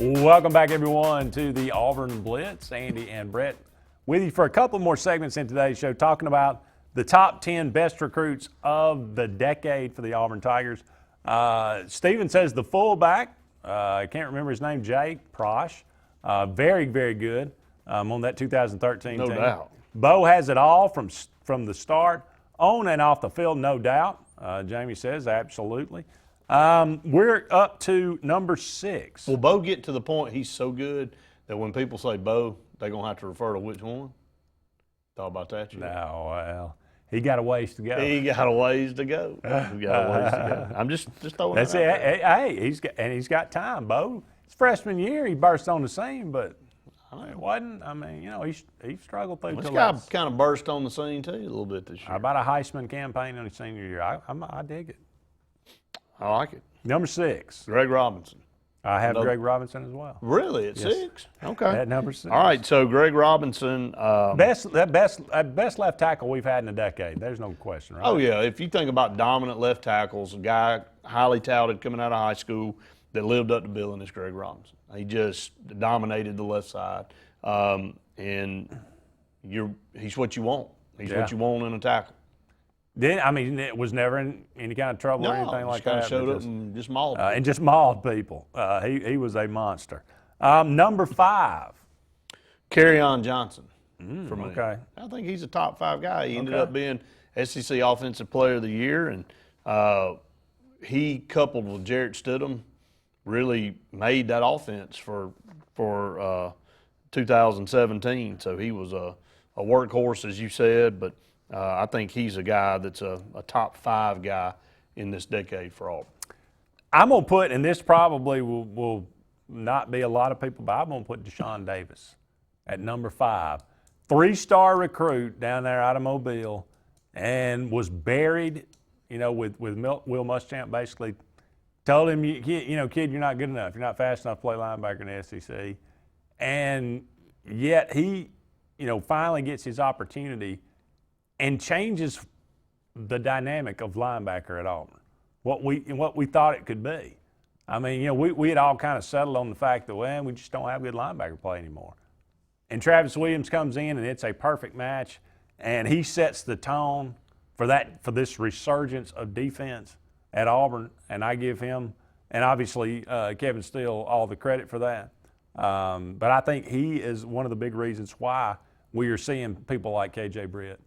Welcome back, everyone, to the Auburn Blitz. Andy and Brett with you for a couple more segments in today's show, talking about the top 10 best recruits of the decade for the Auburn Tigers. Steven says the fullback, I can't remember his name, Jake Prosh, very, very good on that 2013 No team. doubt. Bo has it all from the start, on and off the field, no doubt. Jamie says absolutely. We're up to number 6. Will Bo get to the point he's so good that when people say Bo, they're going to have to refer to which one? Thought about that yet? No, well, he got a ways to go. He got a ways to go. He got a ways to go. I'm just throwing That's it out it. there. Hey, he's got time, Bo. His freshman year, he burst on the scene, but it wasn't. I mean, he struggled through. This guy kind of burst on the scene too a little bit this year. How about a Heisman campaign in his senior year? I dig it. I like it. Number 6. Greg Robinson. I have Greg Robinson as well. Really? At 6? Okay. At number 6. All right, so Greg Robinson. Best left tackle we've had in a decade. There's no question, right? Oh, yeah. If you think about dominant left tackles, a guy highly touted coming out of high school that lived up to billing is Greg Robinson. He just dominated the left side. And he's what you want. He's what you want in a tackle. It was never in any kind of trouble or anything like that. Just showed up and just mauled people. And just mauled people. He was a monster. Number 5. Kerryon Johnson. For me. Okay. I think he's a top 5 guy. He ended up being SEC Offensive Player of the Year, and he, coupled with Jarrett Stidham, really made that offense for 2017. So he was a workhorse, as you said, but I think he's a guy that's a top 5 guy in this decade for Auburn. I'm going to put, and this probably will not be a lot of people, but I'm going to put Deshaun Davis at number 5. 3-star recruit down there out of Mobile, and was buried, with Will Muschamp basically told him, kid, you're not good enough. You're not fast enough to play linebacker in the SEC. And yet he, finally gets his opportunity and changes the dynamic of linebacker at Auburn, what we thought it could be. I mean, we had all kind of settled on the fact that, we just don't have good linebacker play anymore. And Travis Williams comes in, and it's a perfect match, and he sets the tone for this resurgence of defense at Auburn, and I give him, and obviously Kevin Steele, all the credit for that. But I think he is one of the big reasons why we are seeing people like KJ Britt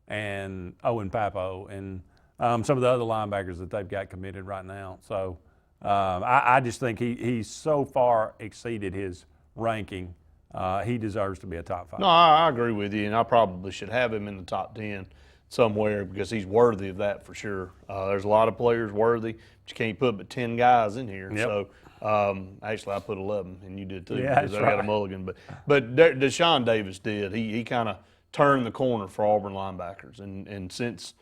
and Owen Papo and some of the other linebackers that they've got committed right now. So I just think he's so far exceeded his ranking. He deserves to be a top 5. No, I agree with you, and I probably should have him in the top 10 somewhere because he's worthy of that for sure. There's a lot of players worthy, but you can't put but 10 guys in here. Yep. So actually I put 11, and you did too, Yeah, because that's I got a right. mulligan. But Deshaun Davis did. He kind of turned the corner for Auburn linebackers, and since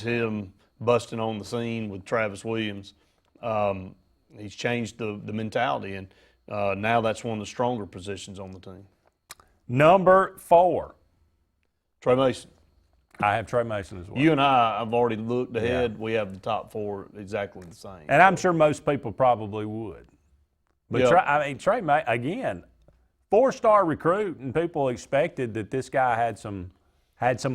him busting on the scene with Travis Williams, he's changed the mentality, and now that's one of the stronger positions on the team. Number 4. Trey Mason. I have Trey Mason as well. You and I have already looked ahead. We have the top 4 exactly the same. And I'm sure most people probably would. But Yeah. Trey Mason, again, 4-star recruit, and people expected that this guy had some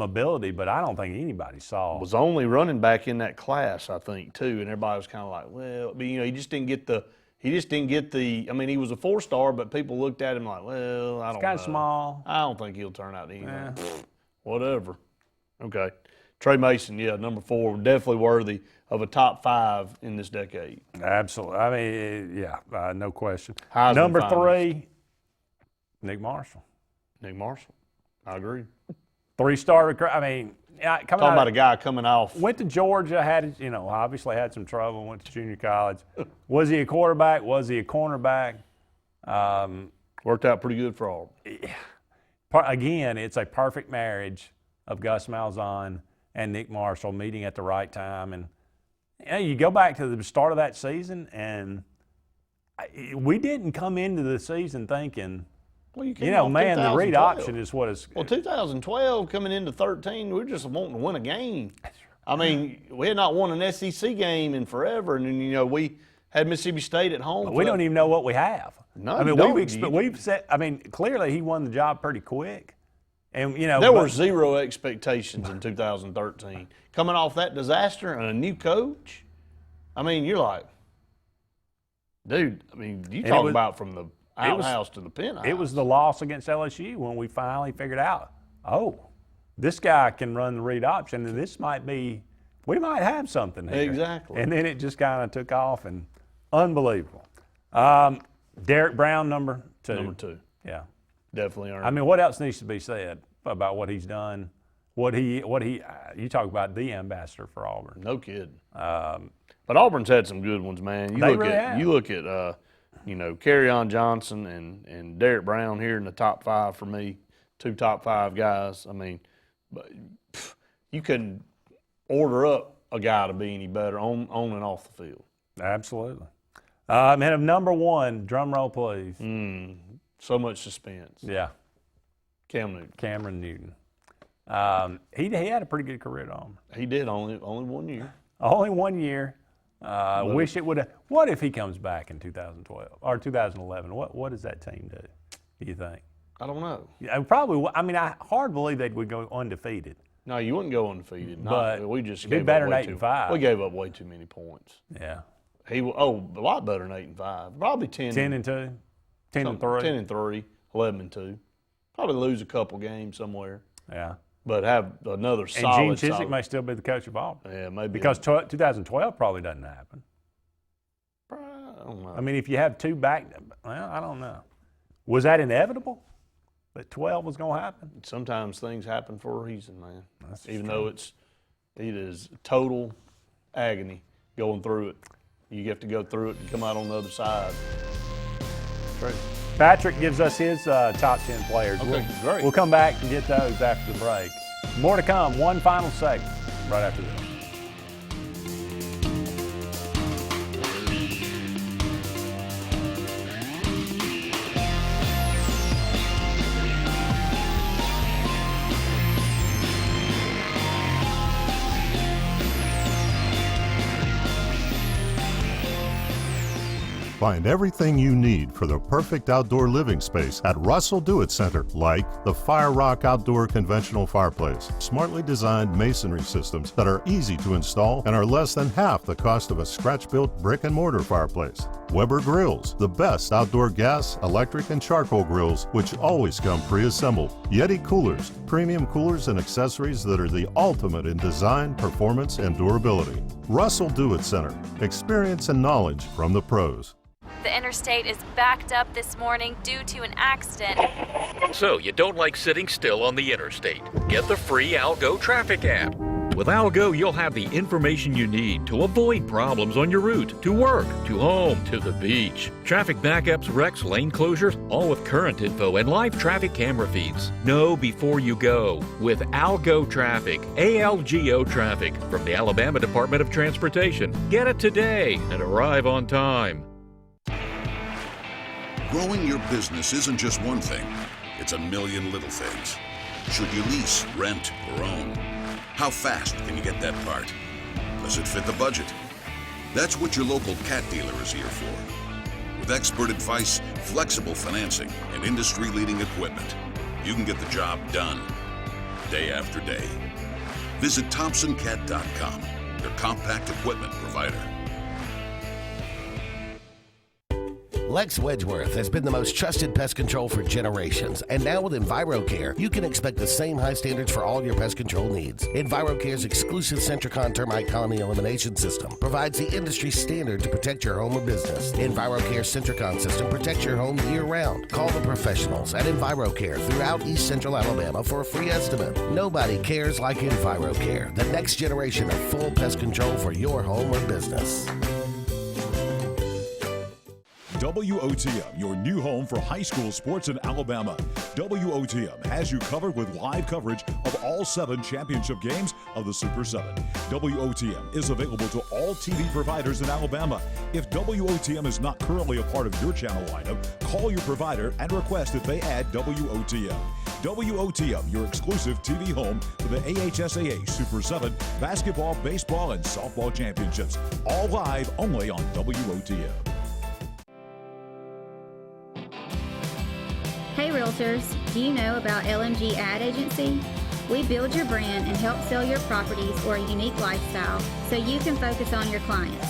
ability, but I don't think anybody saw. Was only running back in that class, I think, too, and everybody was kind of like, well, but, he just didn't get the. I mean, he was a 4-star, but people looked at him like, well, I don't know. He's kind of small. I don't think he'll turn out anything. Whatever. Okay. Trey Mason, yeah, number 4, definitely worthy of a top 5 in this decade. Absolutely. I mean, yeah, no question. Heisman Number finalist. 3, Nick Marshall. Nick Marshall, I agree. 3-star recruit. I mean, yeah, Talking about a guy coming off. Went to Georgia, obviously had some trouble, went to junior college. Was he a quarterback? Was he a cornerback? Worked out pretty good for Auburn. Again, it's a perfect marriage of Gus Malzahn and Nick Marshall meeting at the right time. And you go back to the start of that season, and we didn't come into the season thinking, well, man, the read option is what is. Well, 2012 coming into 13, we were just wanting to win a game. I mean, we had not won an SEC game in forever, and then, we had Mississippi State at home. We don't even know what we have. No, I mean, we've said. I mean, clearly he won the job pretty quick, and there were zero expectations in 2013 coming off that disaster and a new coach. I mean, you're like, dude. I mean, you talk about from the outhouse to the penthouse. It was the loss against LSU when we finally figured out, this guy can run the read option, and this might be, we might have something here. Exactly. And then it just kind of took off, and unbelievable. Derek Brown, number 2. Number 2. Yeah. Definitely earned. I mean, what else needs to be said about what he's done? You talk about the ambassador for Auburn. No kidding. But Auburn's had some good ones, man. You look at Kerryon Johnson and Derek Brown here in the top 5 for me, 2 top 5 guys. I mean, you couldn't order up a guy to be any better on and off the field. Absolutely. And number 1, drum roll, please. So much suspense. Yeah. Cameron Newton. He had a pretty good career at Auburn. He did, only 1 year. Only 1 year. Wish it would have. What if he comes back in 2012 or 2011? What does that team do you think? I don't know. Yeah, probably. I mean, I hard to believe they would go undefeated. No, you wouldn't go undefeated. But we just be better than 8-5. We gave up way too many points. Yeah. A lot better than 8-5. Probably 10. 10-2, 10-3, 10-3, 11-2. Probably lose a couple games somewhere. Yeah. But have another solid. And Gene Chizik may still be the coach of Auburn. Yeah, maybe. Because 2012 probably doesn't happen. I don't know. I mean, if you have 2 back, well, I don't know. Was that inevitable? That 12 was going to happen? Sometimes things happen for a reason, man. Even true. though it is total agony going through it. You have to go through it and come out on the other side. True. Patrick gives us his top 10 players. Okay, great. We'll come back and get those after the break. More to come. One final segment right after this. Find everything you need for the perfect outdoor living space at Russell Do-It Center, like the Fire Rock Outdoor Conventional Fireplace, smartly designed masonry systems that are easy to install and are less than half the cost of a scratch-built brick and mortar fireplace. Weber Grills, the best outdoor gas, electric, and charcoal grills, which always come pre-assembled. Yeti Coolers, premium coolers and accessories that are the ultimate in design, performance, and durability. Russell Do-It Center, experience and knowledge from the pros. The interstate is backed up this morning due to an accident. So you don't like sitting still on the interstate? Get the free Algo traffic app. With Algo, you'll have the information you need to avoid problems on your route to work, to home, to the beach. Traffic backups, wrecks, lane closures, all with current info and live traffic camera feeds. Know before you go with Algo Traffic, ALGO Traffic from the Alabama Department of Transportation. Get it today and arrive on time. Growing your business isn't just one thing, it's a million little things. Should you lease, rent, or own? How fast can you get that part? Does it fit the budget? That's what your local Cat dealer is here for. With expert advice, flexible financing, and industry-leading equipment, you can get the job done, day after day. Visit ThompsonCat.com, your compact equipment provider. Lex Wedgeworth has been the most trusted pest control for generations, and now with EnviroCare, you can expect the same high standards for all your pest control needs. EnviroCare's exclusive Centricon termite colony elimination system provides the industry standard to protect your home or business. EnviroCare's Centricon system protects your home year-round. Call the professionals at EnviroCare throughout East Central Alabama for a free estimate. Nobody cares like EnviroCare, the next generation of full pest control for your home or business. WOTM, your new home for high school sports in Alabama. WOTM has you covered with live coverage of all 7 championship games of the Super 7. WOTM is available to all TV providers in Alabama. If WOTM is not currently a part of your channel lineup, call your provider and request that they add WOTM. WOTM, your exclusive TV home for the AHSAA Super 7 basketball, baseball, and softball championships. All live only on WOTM. Hey Realtors, do you know about LMG Ad Agency? We build your brand and help sell your properties or a unique lifestyle so you can focus on your clients.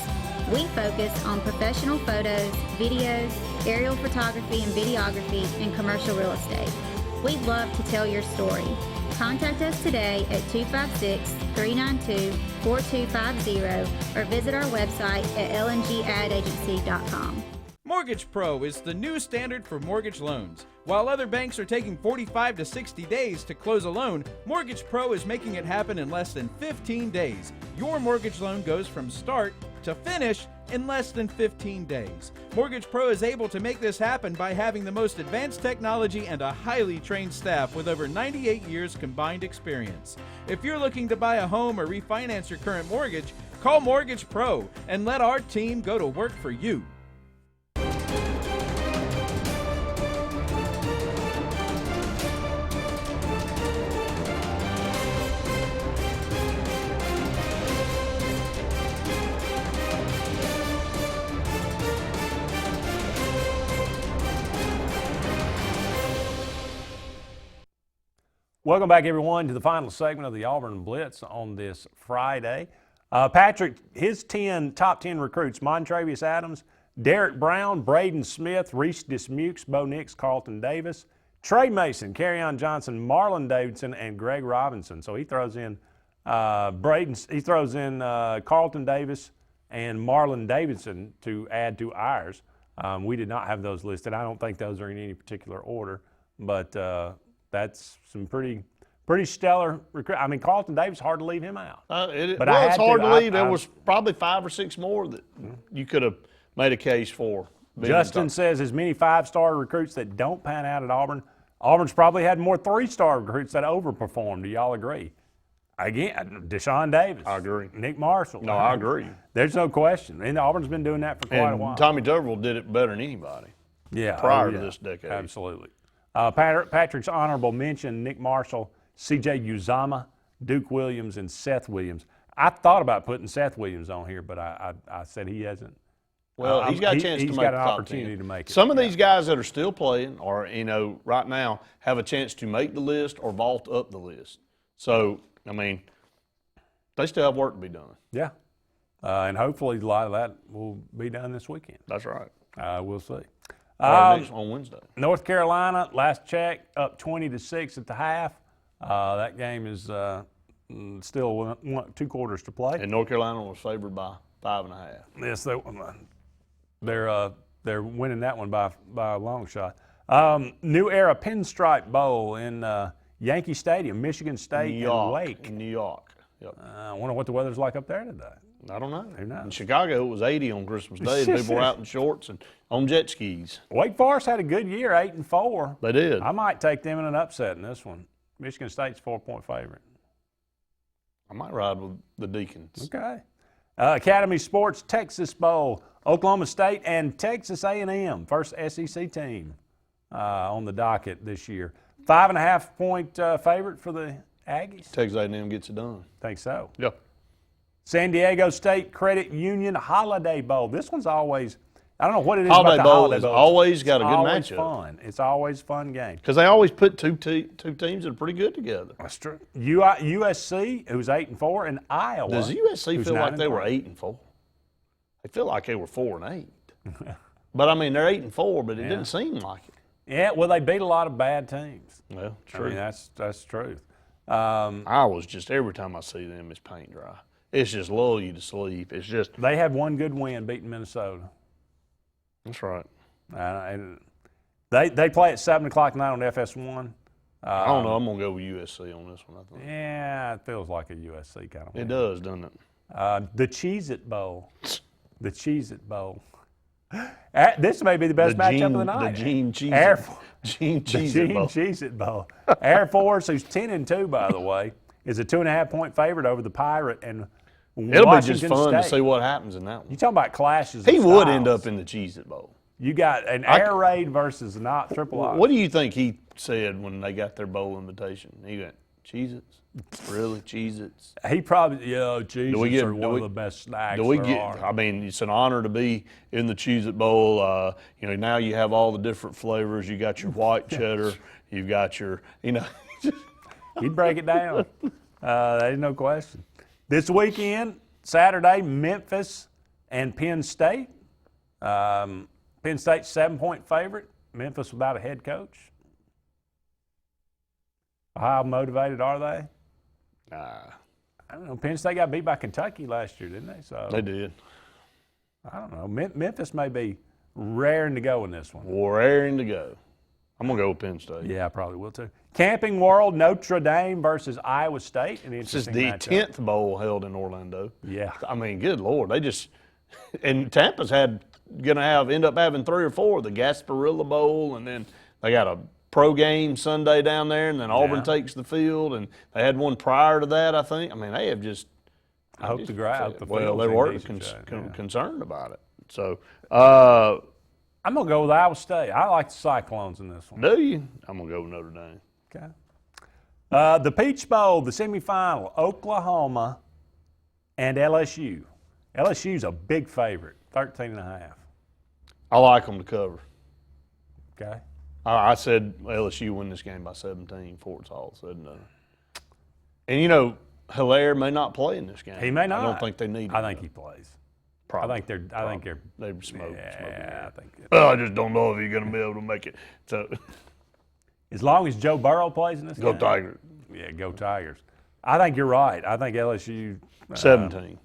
We focus on professional photos, videos, aerial photography and videography, and commercial real estate. We'd love to tell your story. Contact us today at 256-392-4250 or visit our website at lmgadagency.com. Mortgage Pro is the new standard for mortgage loans. While other banks are taking 45 to 60 days to close a loan, Mortgage Pro is making it happen in less than 15 days. Your mortgage loan goes from start to finish in less than 15 days. Mortgage Pro is able to make this happen by having the most advanced technology and a highly trained staff with over 98 years combined experience. If you're looking to buy a home or refinance your current mortgage, call Mortgage Pro and let our team go to work for you. Welcome back, everyone, to the final segment of the Auburn Blitz on this Friday. Patrick, his top 10 recruits: Montravius Adams, Derek Brown, Braden Smith, Reese Dismukes, Bo Nix, Carlton Davis, Trey Mason, Carryon Johnson, Marlon Davidson, and Greg Robinson. So he throws in Carlton Davis and Marlon Davidson to add to ours. We did not have those listed. I don't think those are in any particular order, but that's some pretty stellar recruit. I mean, Carlton Davis, hard to leave him out. It's hard to leave. There was probably 5 or 6 more that you could have made a case for. Justin says as many 5-star recruits that don't pan out at Auburn. Auburn's probably had more 3-star recruits that overperformed. Do y'all agree? Again, Deshaun Davis. I agree. Nick Marshall. No, I agree. There's no question. And Auburn's been doing that for quite a while. Tommy Tuberville did it better than anybody. Yeah. Prior to this decade. Absolutely. Patrick's honorable mention: Nick Marshall, C.J. Uzama, Duke Williams, and Seth Williams. I thought about putting Seth Williams on here, but I said he hasn't. Well, he's got a chance to make the top 10. He's got an opportunity to make it. Some of these guys that are still playing or, right now have a chance to make the list or vault up the list. So, I mean, they still have work to be done. Yeah. And hopefully a lot of that will be done this weekend. That's right. We'll see. Next on Wednesday. North Carolina, last check, up 20-6 at the half. That game is still 2 quarters to play. And North Carolina was favored by 5.5. Yes, they're winning that one by a long shot. New Era Pinstripe Bowl in Yankee Stadium, Michigan State and Wake. New York. Yep. I wonder what the weather's like up there today. I don't know. Who knows? In Chicago, it was 80 on Christmas Day, and people were out in shorts and on jet skis. Wake Forest had a good year, 8-4. They did. I might take them in an upset in this one. Michigan State's 4-point favorite. I might ride with the Deacons. Okay. Academy Sports Texas Bowl, Oklahoma State and Texas A&M, first SEC team on the docket this year. 5.5-point favorite for the Aggies. Texas A&M gets it done. Think so? Yep. San Diego State Credit Union Holiday Bowl. This one's always, I don't know what it is Holiday about the Bowl Holiday is Bowl. always got a good always matchup. Fun. It's always a fun game. Because they always put two teams that are pretty good together. That's true. USC, who's 8-4, and Iowa. Does USC who's feel like they 9-3. were 8-4? They feel like they were 4-8. But I mean, they're 8-4, but it didn't seem like it. Yeah, well, they beat a lot of bad teams. Well, true. I mean, that's truth. I was just, every time I see them, it's paint dry. It's just lull you to sleep. It's just. They had one good win beating Minnesota. That's right. They play at 7 o'clock tonight on FS1. I don't know. I'm going to go with USC on this one, I think. Yeah, it feels like a USC kind of win. It does, doesn't it? The Cheez-It Bowl. The Cheez-It Bowl. This may be the best matchup of the night. The Gene Cheez-It Bowl. Air Force, who's 10-2, by the way, is a 2.5-point favorite over the Pirate and It'll Washington be just fun State. to see what happens in that one. You talking about clashes? He of would styles. end up in the Cheez-It Bowl. You got an air raid versus not triple option. What do you think he said when they got their bowl invitation? He went, Cheez-Its? Really? Cheez-Its? He probably, Cheez-Its are one of the best snacks there are. I mean, it's an honor to be in the Cheez-It Bowl. Now you have all the different flavors. You got your white cheddar. You've got your, He'd break it down. There's no question. This weekend, Saturday, Memphis and Penn State. Penn State's 7-point favorite. Memphis without a head coach. How motivated are they? I don't know. Penn State got beat by Kentucky last year, didn't they? So they did. I don't know. Memphis may be raring to go in this one. Raring to go. I'm going to go with Penn State. Yeah, I probably will too. Camping World, Notre Dame versus Iowa State. This is the 10th bowl held in Orlando. Yeah. I mean, good Lord. They just – and Tampa's end up having 3 or 4. The Gasparilla Bowl, and then they got a pro game Sunday down there, and then Auburn takes the field, and they had one prior to that, I think. I mean, they have just – I hope the ground. Well, they were concerned about it. So I'm going to go with Iowa State. I like the Cyclones in this one. Do you? I'm going to go with Notre Dame. Okay. The Peach Bowl, the semifinal, Oklahoma and LSU. LSU's a big favorite, 13.5. I like them to cover. Okay. I said LSU win this game by 17 before it's all said and done. And, Hilaire may not play in this game. He may not. I don't think they need him. I think he plays. Probably. I think they're smoking. Yeah, I think. I just don't know if he's going to be able to make it. So, as long as Joe Burrow plays in this game. Go Tigers. Yeah, go Tigers. I think you're right. I think LSU. 17.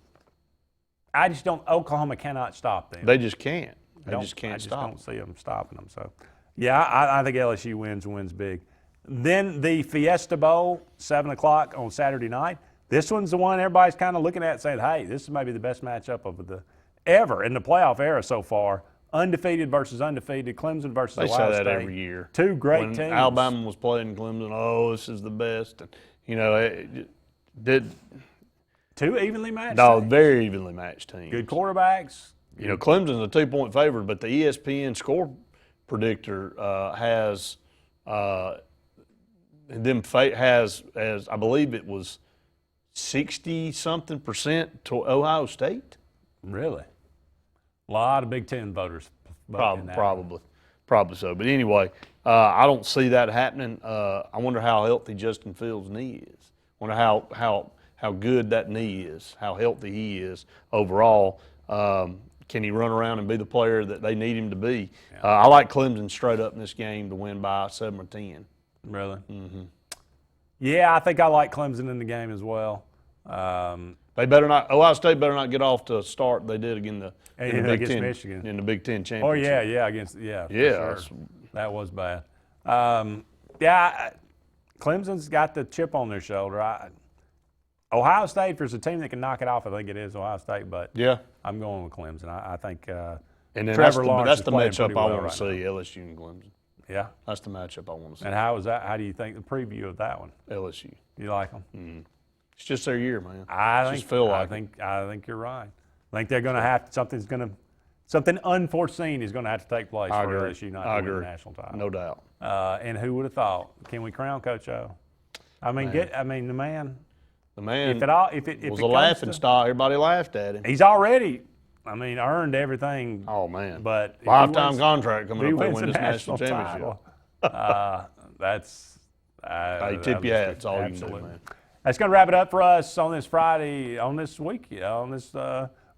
I just don't. Oklahoma cannot stop them. They just can't. They just can't stop. I just don't see them stopping them. So, yeah, I think LSU wins big. Then the Fiesta Bowl, 7 o'clock on Saturday night. This one's the one everybody's kind of looking at saying, hey, this is maybe the best matchup of the ever in the playoff era so far. Undefeated versus undefeated, Clemson versus Ohio State. They say that every year. Two great when teams. Alabama was playing Clemson, this is the best. And, two evenly matched No, teams. very evenly matched teams. Good quarterbacks. Clemson's a 2-point favorite, but the ESPN score predictor has as I believe it was 60-something% to Ohio State. Really? A lot of Big Ten voters. Probably so. But anyway, I don't see that happening. I wonder how healthy Justin Fields' knee is. I wonder how good that knee is, how healthy he is overall. Can he run around and be the player that they need him to be? Yeah. I like Clemson straight up in this game to win by 7 or 10. Really? Mm-hmm. Yeah, I think I like Clemson in the game as well. They better not. Ohio State better not get off to a start they did in the Big Ten, Michigan in the Big Ten championship. Oh yeah, for sure. That was bad. Clemson's got the chip on their shoulder. Ohio State, if there's a team that can knock it off, I think it is Ohio State. But I'm going with Clemson. I think. And then Trevor Lawrence that's the matchup I want to see, LSU and Clemson. Yeah, that's the matchup I want to see. And how is that? How do you think the preview of that one? LSU. You like them? Mm-hmm. It's just their year, man. I think you're right. I think they're going to have something unforeseen is going to have to take place for LSU not to win the national title. No doubt. And who would have thought? Can we crown Coach O? I mean, the man. The man. If it was a laughing stock. Everybody laughed at him. He's already. Earned everything. Oh man! But lifetime contract coming up to win this national championship. That's. Hey, tip your hat. It's all you can do, man. That's going to wrap it up for us on this Friday, on this week, on this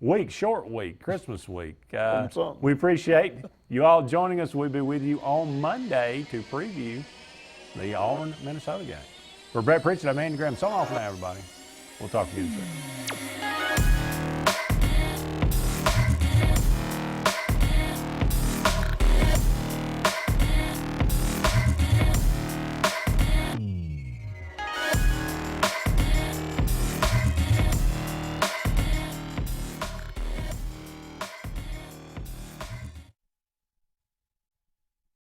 week, short week, Christmas week. We appreciate you all joining us. We'll be with you on Monday to preview the Auburn, Minnesota game. For Brett Pritchett, I'm Andy Graham. So long for now, everybody. We'll talk to you soon.